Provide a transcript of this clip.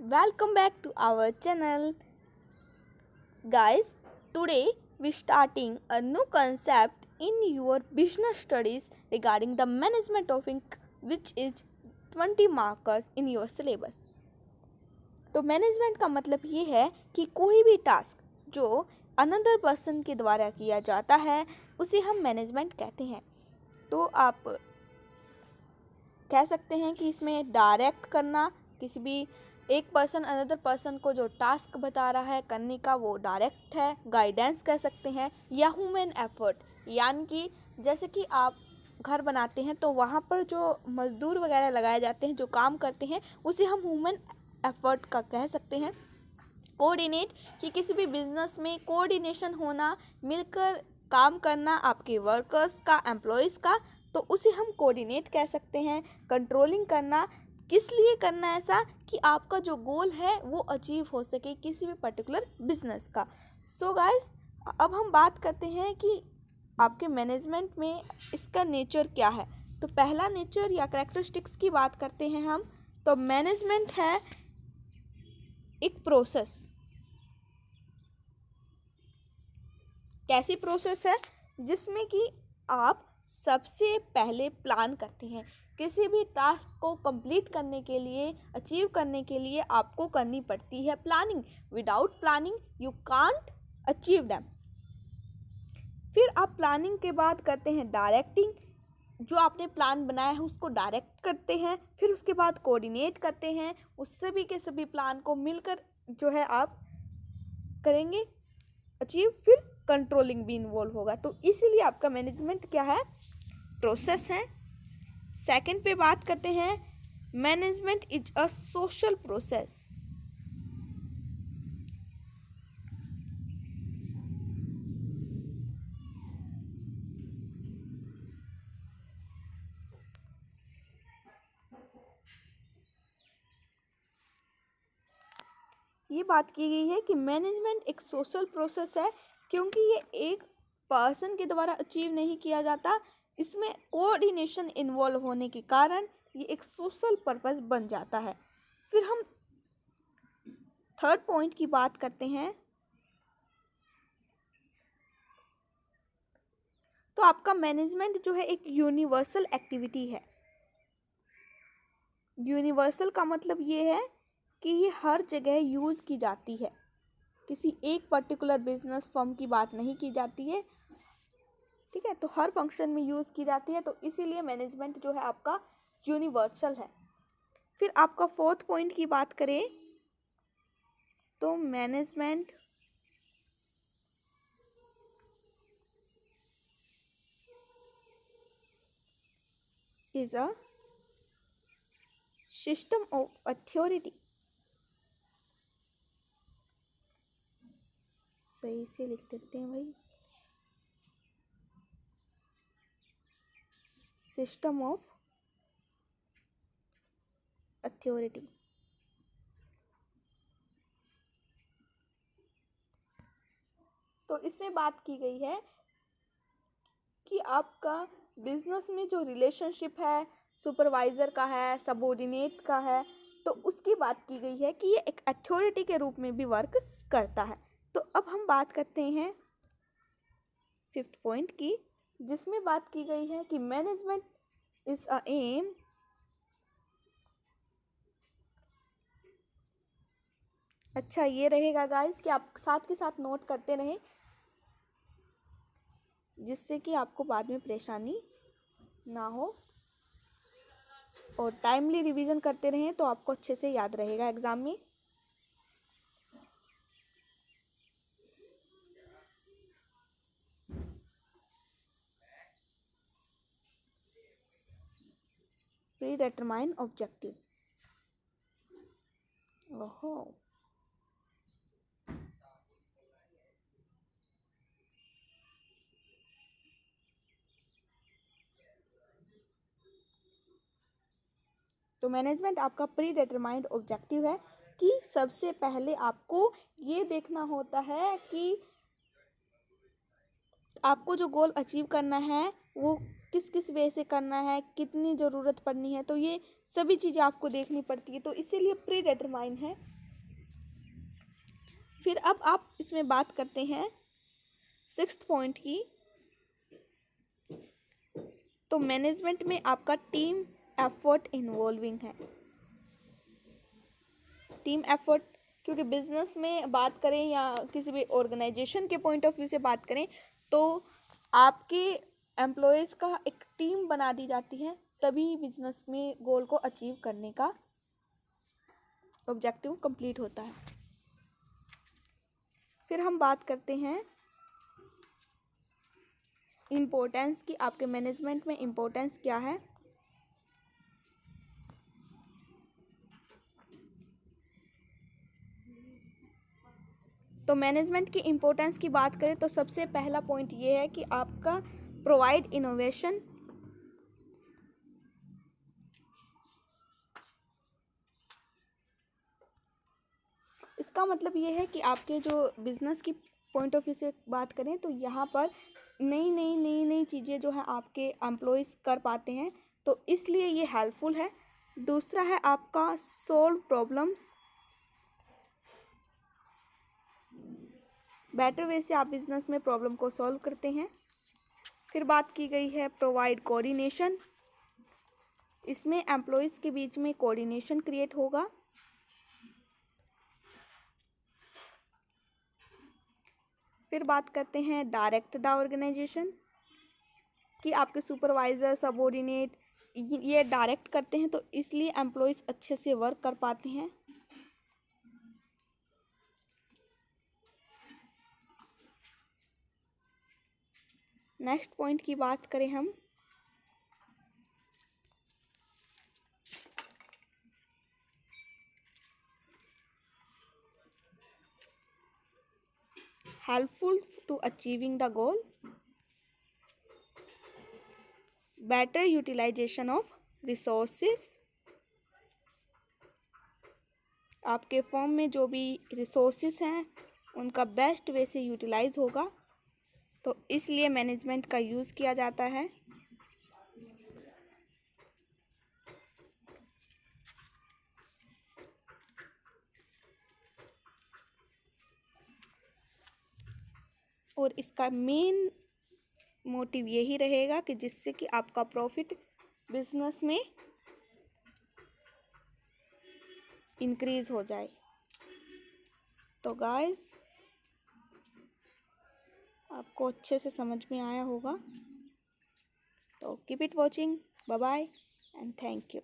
Welcome back to our channel. Guys, today we starting a new concept in your business studies regarding the management of ink, which is 20 markers in your syllabus. तो management का मतलब ये है कि कोई भी task जो another person के द्वारा किया जाता है उसे हम मैनेजमेंट कहते हैं। तो आप कह सकते हैं कि इसमें डायरेक्ट करना, किसी भी एक पर्सन अनदर पर्सन को जो टास्क बता रहा है करने का वो डायरेक्ट है, गाइडेंस कह सकते हैं, या ह्यूमन एफर्ट, यानी कि जैसे कि आप घर बनाते हैं तो वहाँ पर जो मजदूर वगैरह लगाए जाते हैं जो काम करते हैं उसे हम ह्यूमन एफर्ट का कह सकते हैं। कोऑर्डिनेट, कि किसी भी बिजनेस में कोऑर्डिनेशन होना, मिलकर काम करना आपके वर्कर्स का, एम्प्लॉयज़ का, तो उसे हम कोऑर्डिनेट कह सकते हैं। कंट्रोलिंग करना, किस लिए करना ऐसा कि आपका जो गोल है वो अचीव हो सके किसी भी पर्टिकुलर बिजनेस का। सो गाइस, अब हम बात करते हैं कि आपके मैनेजमेंट में इसका नेचर क्या है। तो पहला नेचर या कैरेक्टरिस्टिक्स की बात करते हैं हम। तो मैनेजमेंट है एक प्रोसेस। कैसी प्रोसेस है? जिसमें कि आप सबसे पहले प्लान करते हैं। किसी भी टास्क को कंप्लीट करने के लिए, अचीव करने के लिए आपको करनी पड़ती है planning. Without planning you can't achieve them. फिर आप प्लानिंग के बाद करते हैं डायरेक्टिंग, जो आपने प्लान बनाया है उसको डायरेक्ट करते हैं। फिर उसके बाद कोऑर्डिनेट करते हैं, उस सभी के सभी प्लान को मिलकर जो है आप करेंगे अचीव। फिर कंट्रोलिंग भी इन्वॉल्व होगा। तो इसीलिए आपका मैनेजमेंट क्या है? प्रोसेस है। सेकंड पे बात करते हैं, management is a social process. ये बात की गई है कि मैनेजमेंट एक सोशल प्रोसेस है, क्योंकि ये एक पर्सन के द्वारा अचीव नहीं किया जाता। इसमें कोऑर्डिनेशन इन्वॉल्व होने के कारण ये एक सोशल पर्पस बन जाता है। फिर हम थर्ड पॉइंट की बात करते हैं। तो आपका मैनेजमेंट जो है एक यूनिवर्सल एक्टिविटी है। यूनिवर्सल का मतलब ये है कि ये हर जगह यूज़ की जाती है, किसी एक पर्टिकुलर बिजनेस फर्म की बात नहीं की जाती है। ठीक है, तो हर फंक्शन में यूज़ की जाती है, तो इसीलिए मैनेजमेंट जो है आपका यूनिवर्सल है। फिर आपका फोर्थ पॉइंट की बात करें तो management is a system of authority. सही से लिख देते हैं भाई, सिस्टम ऑफ अथॉरिटी। तो इसमें बात की गई है कि आपका बिजनेस में जो रिलेशनशिप है सुपरवाइज़र का है, सबऑर्डिनेट का है, तो उसकी बात की गई है कि ये एक अथॉरिटी के रूप में भी वर्क करता है। तो अब हम बात करते हैं फिफ्थ पॉइंट की, जिसमें बात की गई है कि मैनेजमेंट इज अ एम अच्छा ये रहेगा गाइस कि आप साथ के साथ नोट करते रहें, जिससे कि आपको बाद में परेशानी ना हो, और टाइमली रिवीजन करते रहें तो आपको अच्छे से याद रहेगा एग्ज़ाम में। Pre determine objective. ओहो, तो मैनेजमेंट आपका प्री डिटरमाइंड ऑब्जेक्टिव है कि सबसे पहले आपको ये देखना होता है कि आपको जो गोल अचीव करना है वो किस किस वे से करना है, कितनी ज़रूरत पड़नी है, तो ये सभी चीज़ें आपको देखनी पड़ती है। तो इसीलिए प्री डिटरमाइन है फिर अब आप इसमें बात करते हैं सिक्स्थ पॉइंट की। तो मैनेजमेंट में आपका टीम एफर्ट इन्वॉल्विंग है। टीम एफर्ट, क्योंकि बिजनेस में बात करें या किसी भी ऑर्गेनाइजेशन के पॉइंट ऑफ व्यू से बात करें तो आपके एम्प्लॉयज़ का एक टीम बना दी जाती है, तभी बिजनेस में गोल को अचीव करने का ऑब्जेक्टिव कंप्लीट होता है। फिर हम बात करते हैं इम्पोर्टेंस की। आपके मैनेजमेंट में इम्पोर्टेंस क्या है। तो मैनेजमेंट की इम्पोर्टेंस की बात करें तो सबसे पहला पॉइंट ये है कि आपका प्रोवाइड इनोवेशन। इसका मतलब ये है कि आपके जो बिजनेस की पॉइंट ऑफ व्यू से बात करें तो यहाँ पर नई चीज़ें जो है आपके एम्प्लॉयज़ कर पाते हैं, तो इसलिए ये हेल्पफुल है। दूसरा है आपका सोल्व प्रॉब्लम्स, बेटर वे से आप बिजनेस में प्रॉब्लम को सॉल्व करते हैं। फिर बात की गई है प्रोवाइड कोऑर्डिनेशन, इसमें एम्प्लॉयज़ के बीच में कोऑर्डिनेशन क्रिएट होगा। फिर बात करते हैं डायरेक्ट द ऑर्गेनाइजेशन, कि आपके सुपरवाइज़र सबऑर्डिनेट ये डायरेक्ट करते हैं, तो इसलिए एम्प्लॉयज़ अच्छे से वर्क कर पाते हैं। नेक्स्ट पॉइंट की बात करें हम, helpful to achieving the goal, better utilisation of resources. आपके फॉर्म में जो भी रिसोर्सेस हैं उनका बेस्ट वे से यूटिलाइज होगा, तो इसलिए मैनेजमेंट का यूज़ किया जाता है। और इसका मेन मोटिव यही रहेगा कि जिससे कि आपका प्रॉफिट बिजनेस में इंक्रीज हो जाए। तो गाइस आपको अच्छे से समझ में आया होगा। तो keep it watching, bye bye and thank you.